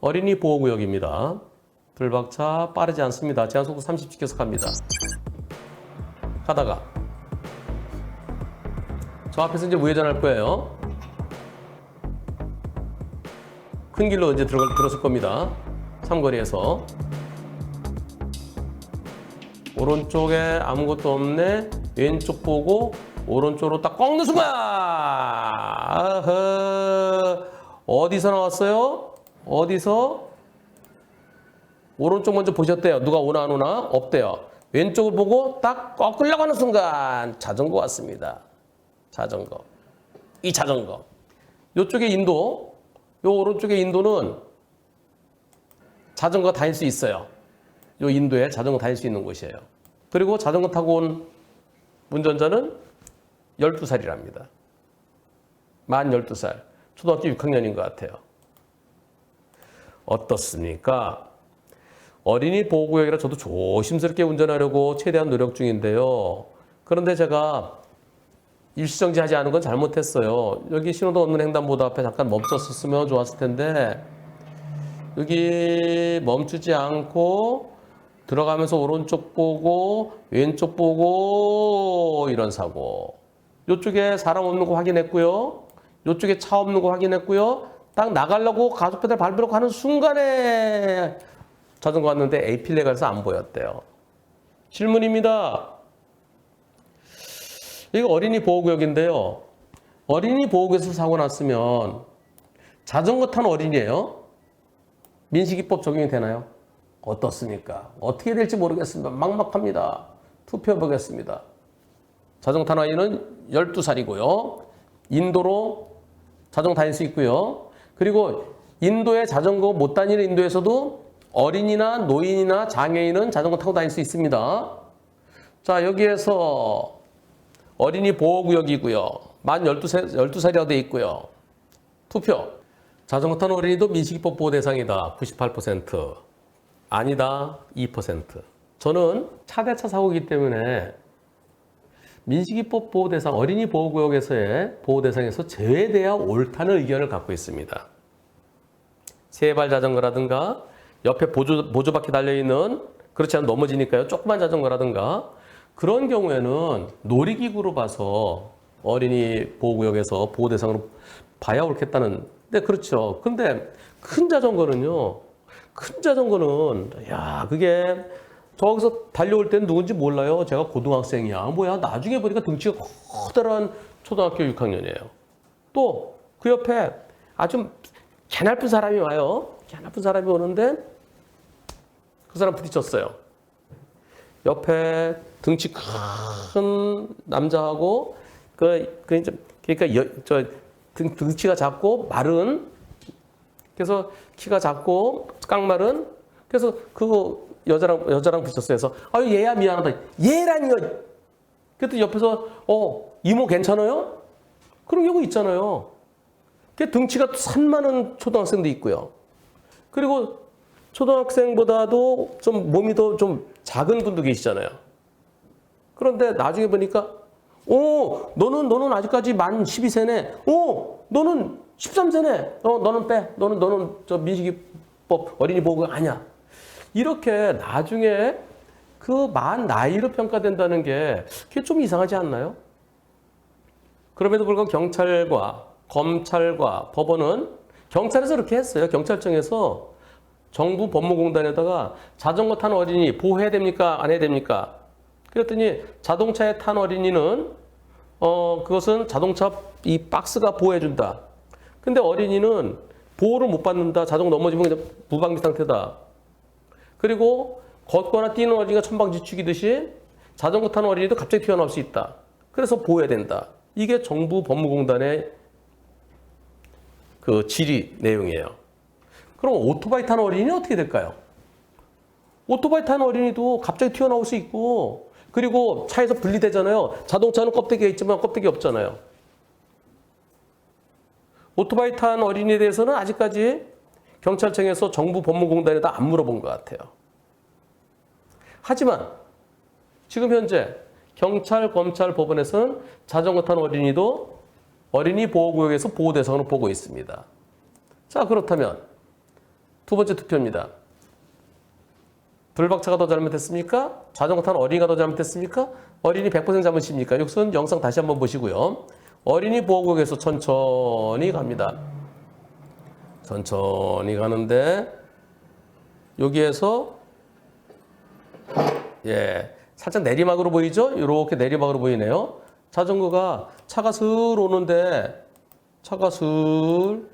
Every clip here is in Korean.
어린이 보호구역입니다. 불박차 빠르지 않습니다. 제한속도 30 지켜서 갑니다. 가다가 저 앞에서 이제 우회전할 거예요. 큰 길로 이제 들어설 겁니다. 삼거리에서. 오른쪽에 아무것도 없네. 왼쪽 보고 오른쪽으로 딱 꺾는 순간! 아허. 어디서 나왔어요? 어디서? 오른쪽 먼저 보셨대요. 누가 오나 안 오나? 없대요. 왼쪽을 보고 딱 꺾으려고 하는 순간 자전거 왔습니다. 자전거. 이 자전거. 이쪽에 인도, 요 오른쪽에 인도는 자전거 다닐 수 있어요. 요 인도에 자전거 다닐 수 있는 곳이에요. 그리고 자전거 타고 온 운전자는 12살이랍니다. 만 12살. 초등학교 6학년인 것 같아요. 어떻습니까? 어린이 보호구역이라 저도 조심스럽게 운전하려고 최대한 노력 중인데요. 그런데 제가 일시정지하지 않은 건 잘못했어요. 여기 신호등 없는 횡단보도 앞에 잠깐 멈췄었으면 좋았을 텐데 여기 멈추지 않고 들어가면서 오른쪽 보고 왼쪽 보고 이런 사고. 이쪽에 사람 없는 거 확인했고요. 이쪽에 차 없는 거 확인했고요. 딱 나가려고 가속페달 밟으려고 하는 순간에 자전거 왔는데 A필레가서 안 보였대요. 질문입니다. 이거 어린이 보호구역인데요. 어린이 보호구역에서 사고 났으면 자전거 탄 어린이에요? 민식이법 적용이 되나요? 어떻습니까? 어떻게 될지 모르겠습니다. 막막합니다. 투표해 보겠습니다. 자전거 탄 아이는 12살이고요. 인도로 자전거 다닐 수 있고요. 그리고 인도에 자전거 못 다니는 인도에서도 어린이나 노인이나 장애인은 자전거 타고 다닐 수 있습니다. 자, 여기에서 어린이 보호구역이고요. 만 12살이라고 되어 있고요. 투표. 자전거 타는 어린이도 민식이법 보호 대상이다. 98%. 아니다. 2%. 저는 차대차 사고이기 때문에 민식이법 보호 대상, 어린이 보호구역에서의 보호 대상에서 제외돼야 옳다는 의견을 갖고 있습니다. 세발 자전거라든가 옆에 보조바퀴 달려있는 그렇지 않으면 넘어지니까요. 조그만 자전거라든가 그런 경우에는 놀이기구로 봐서 어린이 보호구역에서 보호 대상으로 봐야 옳겠다는. 네, 그렇죠. 근데 큰 자전거는요. 큰 자전거는 야 그게 저기서 달려올 때는 누군지 몰라요. 제가 고등학생이야. 뭐야 나중에 보니까 등치가 커다란 초등학교 6학년이에요. 또 그 옆에 아주 개나쁜 사람이 와요. 개나쁜 사람이 오는데 그 사람 부딪혔어요. 옆에 등치 큰 남자하고 등치가 작고 마른, 그래서 키가 작고 깡마른, 그래서 그 여자랑 부딪혔어요. 그래서 아유 얘야 미안하다. 얘라니요. 그랬더니 옆에서 이모 괜찮아요? 그런 경우 있잖아요. 등치가 산만한 초등학생도 있고요. 그리고 초등학생보다도 좀 몸이 더 좀 작은 분도 계시잖아요. 그런데 나중에 보니까 너는 아직까지 만 12세네. 너는 13세네. 너는 빼. 너는 저 민식이법 어린이 보호구역 아니야. 이렇게 나중에 그 만 나이로 평가된다는 게 그게 좀 이상하지 않나요? 그럼에도 불구하고 경찰과 검찰과 법원은 경찰에서 이렇게 했어요. 경찰청에서 정부 법무공단에다가 자전거 탄 어린이 보호해야 됩니까? 안 해야 됩니까? 그랬더니 자동차에 탄 어린이는 그것은 자동차 이 박스가 보호해준다. 근데 어린이는 보호를 못 받는다. 자전거 넘어지면 그냥 무방비 상태다. 그리고 걷거나 뛰는 어린이가 천방지축이듯이 자전거 타는 어린이도 갑자기 튀어나올 수 있다. 그래서 보호해야 된다. 이게 정부 법무공단의 그 질의 내용이에요. 그럼 오토바이 타는 어린이는 어떻게 될까요? 오토바이 타는 어린이도 갑자기 튀어나올 수 있고, 그리고 차에서 분리되잖아요. 자동차는 껍데기가 있지만 껍데기 없잖아요. 오토바이 탄 어린이에 대해서는 아직까지 경찰청에서 정부 법무공단에다 안 물어본 것 같아요. 하지만 지금 현재 경찰, 검찰, 법원에서는 자전거 탄 어린이도 어린이 보호구역에서 보호 대상으로 보고 있습니다. 자, 그렇다면 두 번째 투표입니다. 불박차가 더 잘못했습니까? 자전거 탄 어린이가 더 잘못했습니까? 어린이 100% 잘못입니까? 여기서는 영상 다시 한번 보시고요. 어린이 보호구역에서 천천히 갑니다. 천천히 가는데 여기에서 살짝 내리막으로 보이죠? 이렇게 내리막으로 보이네요. 자전거가 차가 슬 오는데 차가 슬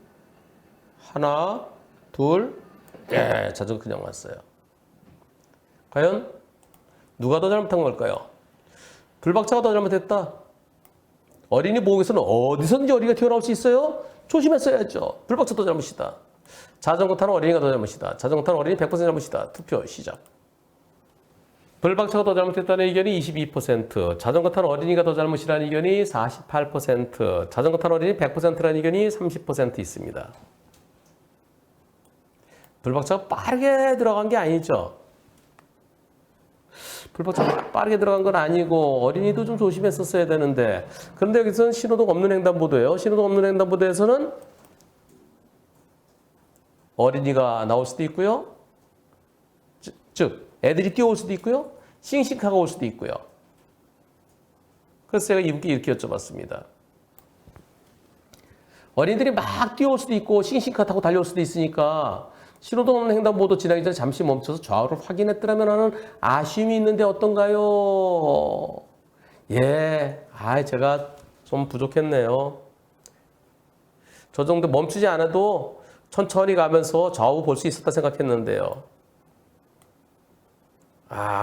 하나, 둘, 자전거 그냥 왔어요. 과연 누가 더 잘못한 걸까요? 불박차가 더 잘못했다. 어린이 보호구역에서는 어디선지 어린이가 튀어나올 수 있어요? 조심했어야죠. 불박차 더 잘못이다. 자전거 타는 어린이가 더 잘못이다. 자전거 타는 어린이 100% 잘못이다. 투표 시작. 불박차가 더 잘못했다는 의견이 22%, 자전거 타는 어린이가 더 잘못이라는 의견이 48%, 자전거 타는 어린이 100%라는 의견이 30% 있습니다. 불박차가 빠르게 들어간 게 아니죠. 불박차가 빠르게 들어간 건 아니고 어린이도 좀 조심했었어야 되는데, 그런데 여기서는 신호등 없는 횡단보도예요. 신호등 없는 횡단보도에서는 어린이가 나올 수도 있고요. 즉 애들이 뛰어올 수도 있고요. 싱싱카가 올 수도 있고요. 그래서 제가 이분께 이렇게 여쭤봤습니다. 어린이들이 막 뛰어올 수도 있고 싱싱카 타고 달려올 수도 있으니까 신호등 없는 횡단보도 지나기 전에 잠시 멈춰서 좌우를 확인했더라면 하는 아쉬움이 있는데 어떤가요? 제가 좀 부족했네요. 저 정도 멈추지 않아도 천천히 가면서 좌우 볼 수 있었다 생각했는데요.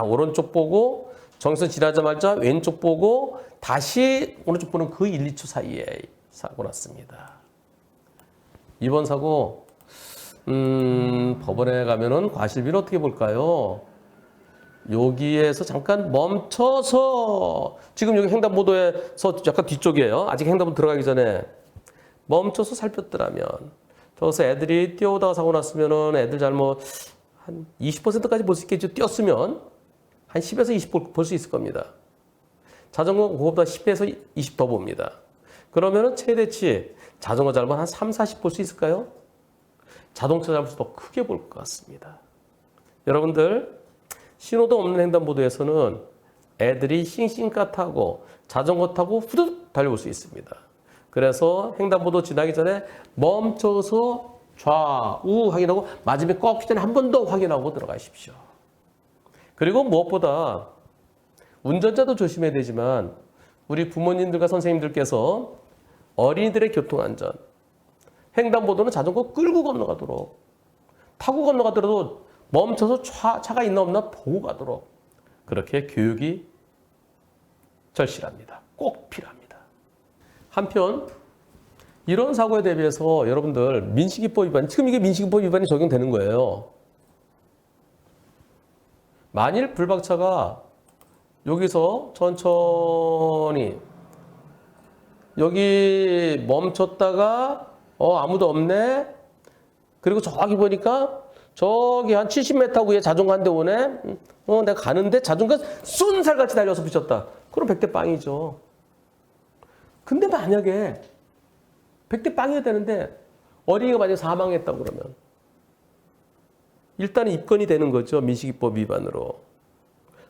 오른쪽 보고 정선 지나자마자 왼쪽 보고 다시 오른쪽 보는 그 1, 2초 사이에 사고 났습니다. 이번 사고 법원에 가면은 과실비를 어떻게 볼까요? 여기에서 잠깐 멈춰서, 지금 여기 횡단보도에서 약간 뒤쪽이에요. 아직 횡단보도 들어가기 전에 멈춰서 살폈더라면, 저기서 애들이 뛰어오다가 사고 났으면은 애들 잘못 한 20%까지 볼 수 있겠죠. 뛰었으면 한 10에서 20 볼 수 있을 겁니다. 자전거 그거보다 10에서 20 더 봅니다. 그러면은 최대치 자전거 잘못 한 3, 40 볼 수 있을까요? 자동차 잘못을 더 크게 볼 것 같습니다. 여러분들, 신호등 없는 횡단보도에서는 애들이 싱싱카 타고 자전거 타고 후두둑 달려올 수 있습니다. 그래서 횡단보도 지나기 전에 멈춰서 좌우 확인하고 맞으면 꺾기 전에 한 번 더 확인하고 들어가십시오. 그리고 무엇보다 운전자도 조심해야 되지만 우리 부모님들과 선생님들께서 어린이들의 교통안전, 횡단보도는 자전거 끌고 건너가도록, 타고 건너가더라도 멈춰서 차가 있나 없나 보고 가도록 그렇게 교육이 절실합니다. 꼭 필요합니다. 한편 이런 사고에 대비해서 여러분들 민식이법 위반, 지금 이게 민식이법 위반이 적용되는 거예요. 만일 불박차가 여기서 천천히 여기 멈췄다가 아무도 없네. 그리고 저기 보니까 저기 한 70m 위에 자전거 한 대 오네. 내가 가는데 자전거 쏜살같이 달려서 붙였다. 그럼 100대 빵이죠. 근데 만약에 100대 빵이어야 되는데 어린이가 만약에 사망했다고 그러면 일단은 입건이 되는 거죠. 민식이법 위반으로.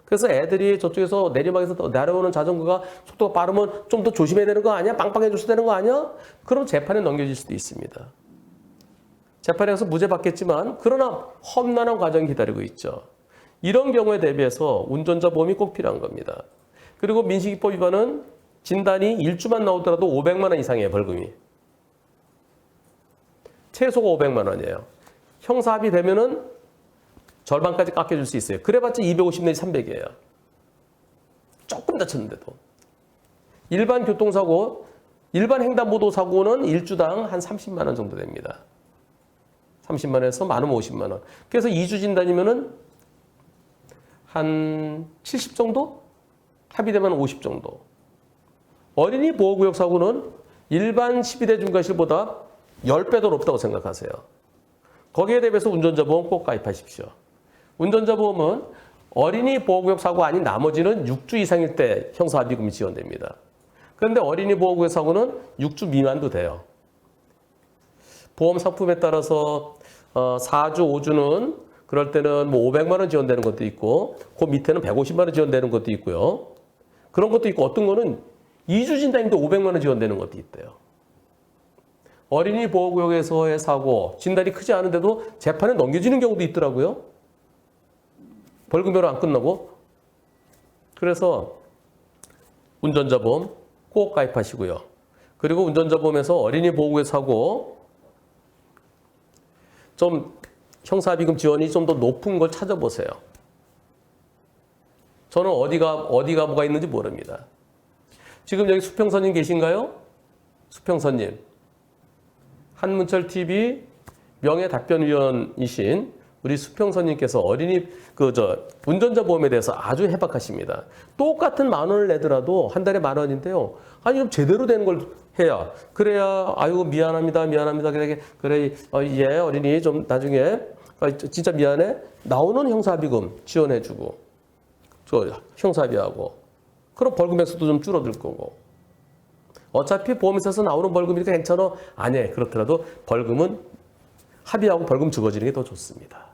그래서 애들이 저쪽에서 내리막에서 내려오는 자전거가 속도가 빠르면 좀 더 조심해야 되는 거 아니야? 빵빵해줘야 되는 거 아니야? 그럼 재판에 넘겨질 수도 있습니다. 재판에서 무죄 받겠지만 그러나 험난한 과정이 기다리고 있죠. 이런 경우에 대비해서 운전자 보험이 꼭 필요한 겁니다. 그리고 민식이법 위반은 진단이 1주만 나오더라도 500만 원 이상이에요. 벌금이. 최소가 500만 원이에요. 형사합의 되면은 절반까지 깎여줄 수 있어요. 그래봤자 250 내지 300이에요. 조금 다쳤는데도. 일반 교통사고, 일반 횡단보도 사고는 1주당 한 30만 원 정도 됩니다. 30만 원에서 많으면 50만 원. 그래서 2주 진단이면은 한 70 정도? 합의되면 50 정도. 어린이 보호구역 사고는 일반 12대 중과실보다 10배 더 높다고 생각하세요. 거기에 대비해서 운전자 보험 꼭 가입하십시오. 운전자 보험은 어린이 보호구역 사고 아닌 나머지는 6주 이상일 때 형사합의금이 지원됩니다. 그런데 어린이 보호구역 사고는 6주 미만도 돼요. 보험 상품에 따라서 4주, 5주는 그럴 때는 뭐 500만 원 지원되는 것도 있고 그 밑에는 150만 원 지원되는 것도 있고요. 그런 것도 있고 어떤 거는 2주 진단인데 500만 원 지원되는 것도 있대요. 어린이 보호구역에서의 사고, 진단이 크지 않은데도 재판에 넘겨지는 경우도 있더라고요. 벌금으로 안 끝나고. 그래서 운전자 보험 꼭 가입하시고요. 그리고 운전자 보험에서 어린이 보호구역 사고 좀 형사비금 지원이 좀 더 높은 걸 찾아보세요. 저는 어디가 뭐가 있는지 모릅니다. 지금 여기 수평선님 계신가요? 수평선님. 한문철TV 명예답변위원이신 우리 수평선님께서 어린이 운전자 보험에 대해서 아주 해박하십니다. 똑같은 10,000원을 내더라도 한 달에 10,000원인데요. 아니 좀 제대로 된 걸 해야 그래야 아유 미안합니다 그래 예 어린이 좀 나중에 진짜 미안해 나오는 형사비금 지원해주고 저 형사비하고 그럼 벌금 액수도 좀 줄어들 거고 어차피 보험회사에서 나오는 벌금이니까 괜찮아 아니에요. 그렇더라도 벌금은 합의하고 벌금 죽어지는 게 더 좋습니다.